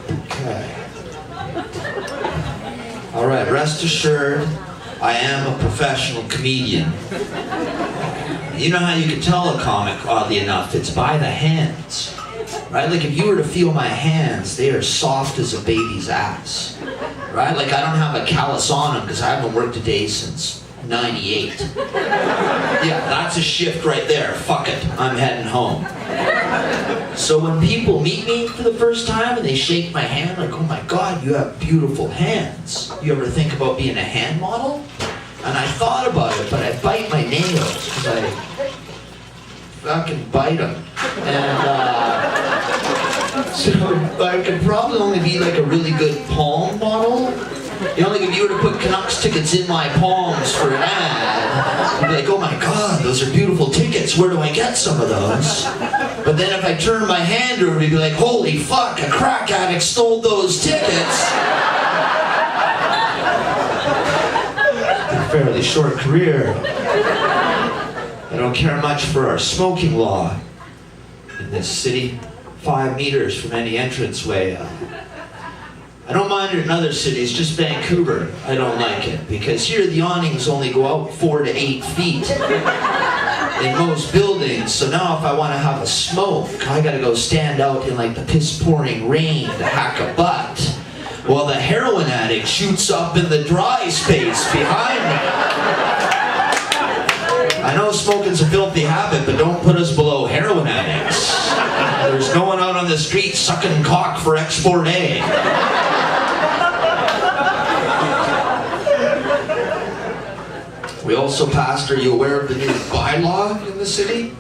Okay. All right, rest assured, I am a professional comedian. You know how you can tell a comic, oddly enough, it's by the hands. Right? Like if you were to feel my hands, they are soft as a baby's ass. Right? Like I don't have a callus on them because I haven't worked a day since 98. Yeah, that's a shift right there. Fuck it, I'm heading home. So when people meet me for the first time and they shake my hand, like, oh my God, you have beautiful hands. You ever think about being a hand model? And I thought about it, but I bite my nails because I fucking bite them. And so I could probably only be like a really good palm model. You know, like if you were to put Canucks tickets in my palms for an ad, you'd be like, oh my God, those are beautiful tickets. Where do I get some of those? But then if I turn my hand over, you'd be like, holy fuck, a crack addict stole those tickets. A fairly short career. I don't care much for our smoking law in this city. 5 meters from any entranceway. I don't mind it in other cities, just Vancouver, I don't like it. Because here the awnings only go out 4 to 8 feet in most buildings. So now if I want to have a smoke, I gotta go stand out in like the piss pouring rain to hack a butt. While the heroin addict shoots up in the dry space behind me. I know smoking's a filthy habit, but don't put us below heroin addicts. There's no one out on the street sucking cock for Export A. We also passed, are you aware of the new bylaw in the city?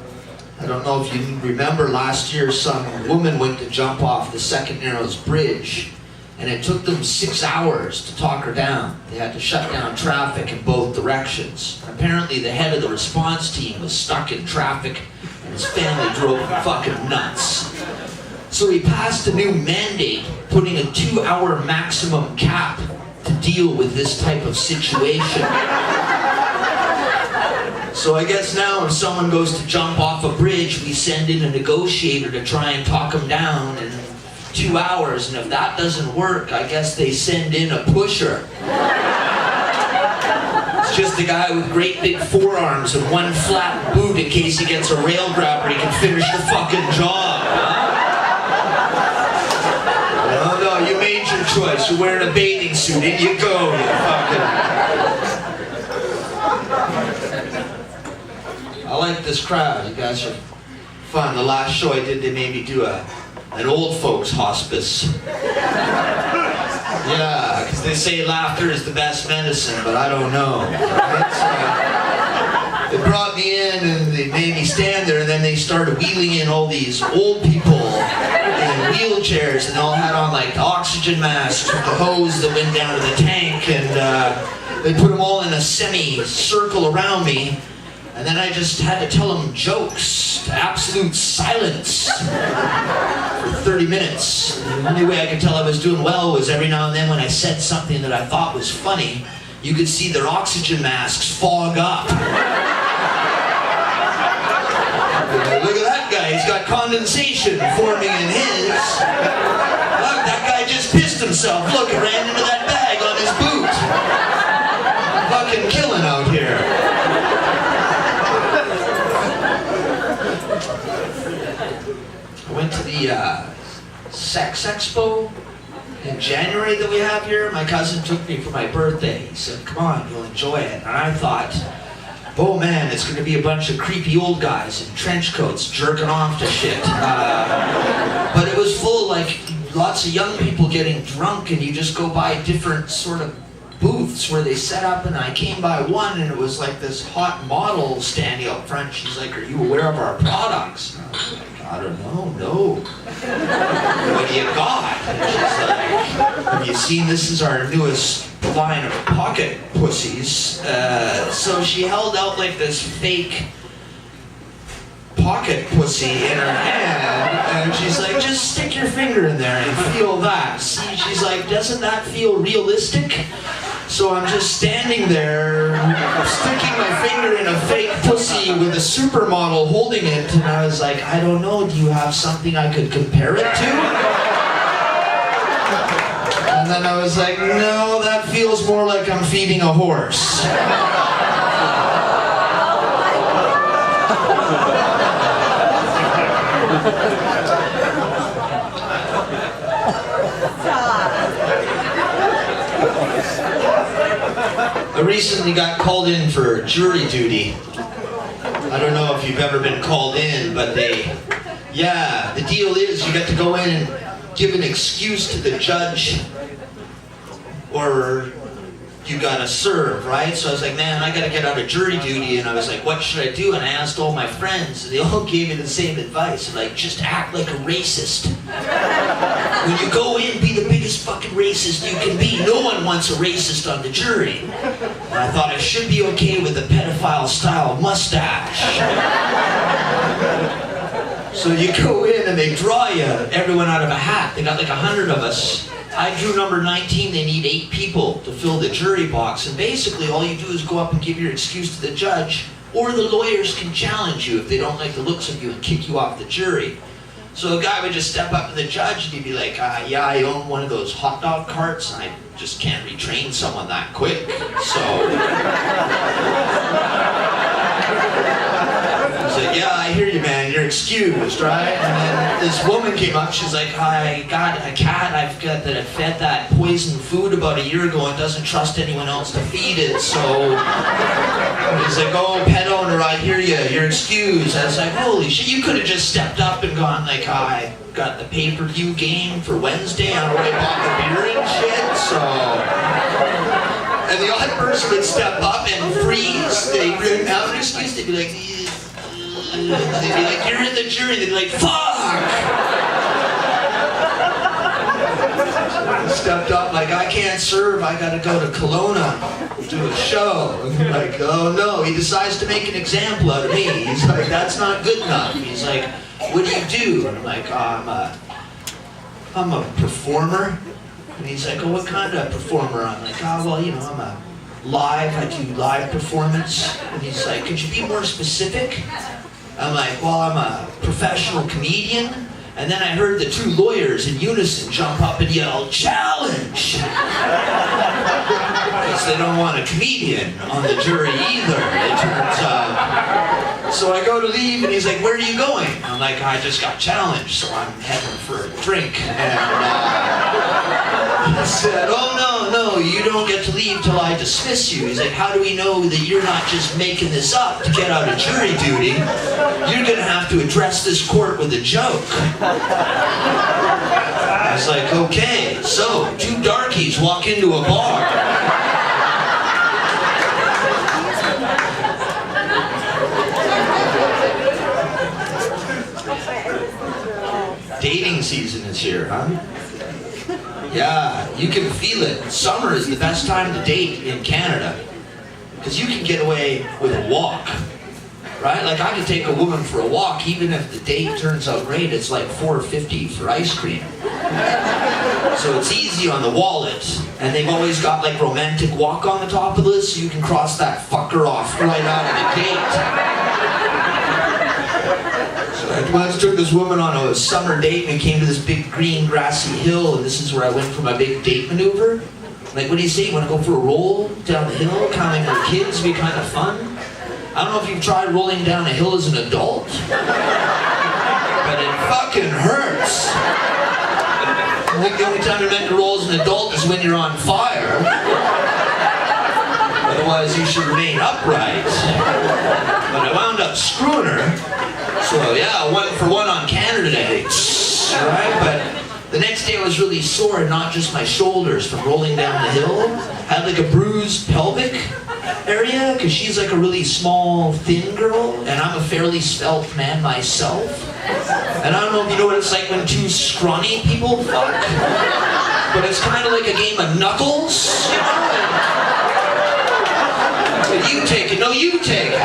I don't know if you remember last year some woman went to jump off the Second Narrows Bridge and it took them 6 hours to talk her down. They had to shut down traffic in both directions. Apparently the head of the response team was stuck in traffic and his family drove him fucking nuts. So he passed a new mandate putting a 2-hour maximum cap to deal with this type of situation. So I guess now if someone goes to jump off a bridge, we send in a negotiator to try and talk them down in 2 hours, and if that doesn't work, I guess they send in a pusher. It's just a guy with great big forearms and one flat boot in case he gets a rail grabber, he can finish the fucking job. Huh? No, you made your choice. You're wearing a bathing suit. In you go, you fucking... I like this crowd. You guys are fun. The last show I did, they made me do an old folks hospice. Yeah, because they say laughter is the best medicine, but I don't know. Right? So they brought me in and they made me stand there, and then they started wheeling in all these old people in wheelchairs, and they all had on like oxygen masks with the hose that went down to the tank, and they put them all in a semi-circle around me. And then I just had to tell them jokes to absolute silence for 30 minutes. The only way I could tell I was doing well was every now and then when I said something that I thought was funny, you could see their oxygen masks fog up. Look at that guy, he's got condensation forming in his. Look, that guy just pissed himself. Look, it ran into that bag on his boot. Fucking killing out here. I went to the sex expo in January that we have here. My cousin took me for my birthday. He said, come on, you'll enjoy it. And I thought, oh man, it's going to be a bunch of creepy old guys in trench coats jerking off to shit. But it was full of like lots of young people getting drunk, and you just go by different sort of booths where they set up, and I came by one and it was like this hot model standing up front. She's like, are you aware of our products? And I was like, I don't know, no. What do you got? And she's like, have you seen, this is our newest line of pocket pussies. So she held out like this fake pocket pussy in her hand, and she's like, just stick your finger in there and feel that. See, she's like, doesn't that feel realistic? So I'm just standing there, sticking my finger in a fake pussy with a supermodel holding it, and I was like, I don't know, do you have something I could compare it to? And then I was like, no, that feels more like I'm feeding a horse. I recently got called in for jury duty. I don't know if you've ever been called in, but the deal is you get to go in and give an excuse to the judge, or you gotta serve, right? So I was like, man, I gotta get out of jury duty, and I was like, what should I do? And I asked all my friends, and they all gave me the same advice, like, just act like a racist. When you go in, be the biggest fucking racist you can be. No one wants a racist on the jury. And I thought I should be okay with a pedophile-style mustache. So you go in and they draw you, everyone out of a hat. They got like 100 of us. I drew number 19, they need 8 people to fill the jury box. And basically all you do is go up and give your excuse to the judge, or the lawyers can challenge you if they don't like the looks of you and kick you off the jury. So a guy would just step up to the judge and he'd be like, yeah, I own one of those hot dog carts and I just can't retrain someone that quick, so. He's like, yeah, I hear you, man, you're excused, right? And then this woman came up, she's like, I got a cat, I fed that poison food about a year ago and doesn't trust anyone else to feed it, so. He's like, oh, pet owner, I hear you, you're excused. I was like, holy shit, you could have just stepped up and gone like, I got the pay-per-view game for Wednesday, I already bought the beer and shit, so. And the other person would step up and freeze, they'd be out an excuse, they'd be like, you're in the jury, they'd be like, fuck! Stepped up like, I can't serve, I gotta go to Kelowna, do a show. And like, oh no, he decides to make an example out of me. He's like, that's not good enough. He's like, what do you do? And I'm like, oh, I'm a performer. And he's like, oh, what kind of performer? I'm like, oh, well, you know, I do live performance. And he's like, could you be more specific? I'm like, well, I'm a professional comedian. And then I heard the 2 lawyers in unison jump up and yell, challenge! Because they don't want a comedian on the jury either, it turns out. So I go to leave and he's like, where are you going? I'm like, I just got challenged, so I'm heading for a drink. And he said, oh no, you don't get to leave till I dismiss you. He's like, how do we know that you're not just making this up to get out of jury duty? You're gonna have to address this court with a joke. I was like, okay, so 2 darkies walk into a bar. Dating season is here, huh? Yeah, you can feel it. Summer is the best time to date in Canada. Because you can get away with a walk. Right? Like I could take a woman for a walk, even if the date turns out great, it's like $4.50 for ice cream. So it's easy on the wallet. And they've always got like romantic walk on the top of the list, so you can cross that fucker off right out of the gate. So I once took this woman on a summer date and we came to this big green grassy hill, and this is where I went for my big date maneuver. Like, what do you say? You want to go for a roll down the hill? Kind of with kids, be kind of fun. I don't know if you've tried rolling down a hill as an adult, but it fucking hurts. I think the only time you're meant to roll as an adult is when you're on fire. Otherwise, you should remain upright. But I wound up screwing her. So yeah, 1 for 1 on Canada Day. Right? But the next day I was really sore, not just my shoulders from rolling down the hill. I had like a bruised pelvic area, because she's like a really small, thin girl, and I'm a fairly svelte man myself. And I don't know if you know what it's like when 2 scrawny people fuck, but it's kind of like a game of knuckles, you know? And you take it, no, you take it.